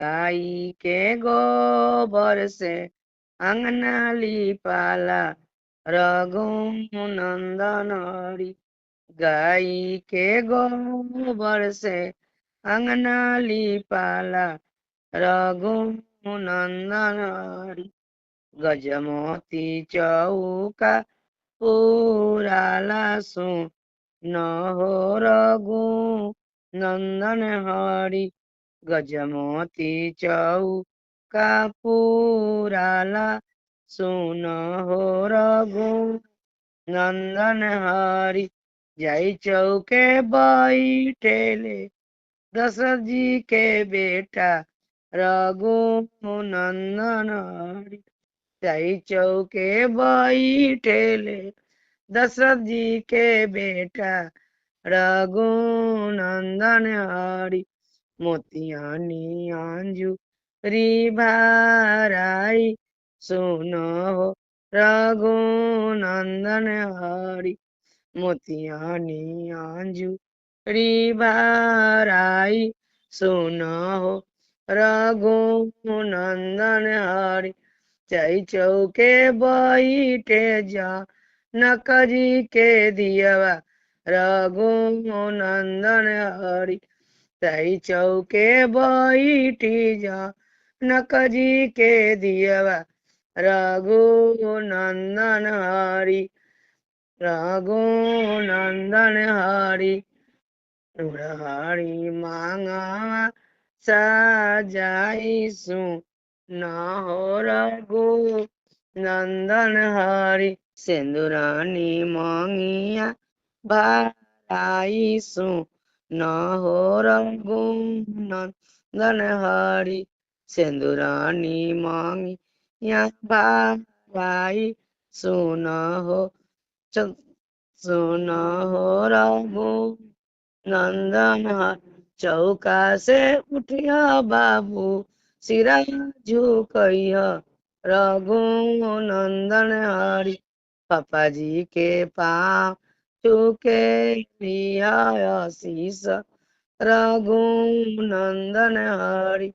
गाई के गोबर से अंगना लिपाला रघुनंदन हरि। गाई के गोबर से अंगना लिपाला रघुनंदन हरि। गजमोती चौका पुराला सु न हो रघु नंदन हरि। गजमोती चौका पुराला सुन हो रघु नंदन हरि। जय चौके बैठेले दशरथ जी के बेटा रघु नंदन हरि। जय चौके बैठेले दशरथ जी के बेटा रघुनंदन हरि। मोतियानी आंजुरी भराई सुनो हो रघुनंदन हरि। मोतियानी आंजुरी भराई सुनो हो रघुनंदन हरि। जय चौके बैठे जा नक जी के दियवा रघुनंदन हरि। जय चौके बैठी जा नक जी के दियवा रघुनंदन हरि। रघुनंदन हरि। हरि मांगवा सजाई सु न हो रघु नंदन हरि। सिंदूरानी मांगिया भराई सु न हो रघु नंदन हरि। सिंदूरानी मांगिया भराई सुन हो सुन हो रघु नंदन हरि। चौका से उठिया बाबू सिरा झुकइया रघुनंदन हरि। पापा जी के पाँव छूके लिया आशीष रघुनंदन हरि।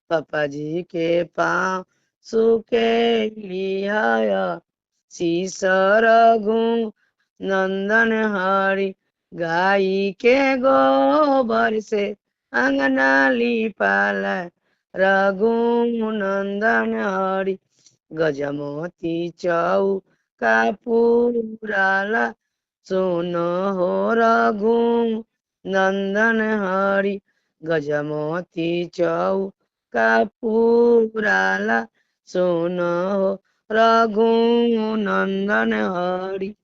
पापा जी के पाँव छूके लिया आशीष रघुनंदन हरि। गाई के गोबर से अंगना लिपाला रघुनंदन हरि। गजमोती चौका पुराला सुन हो रघु नंदन हरि। गजमोती चौका पुराला सुन हो रघुनंदन हरि।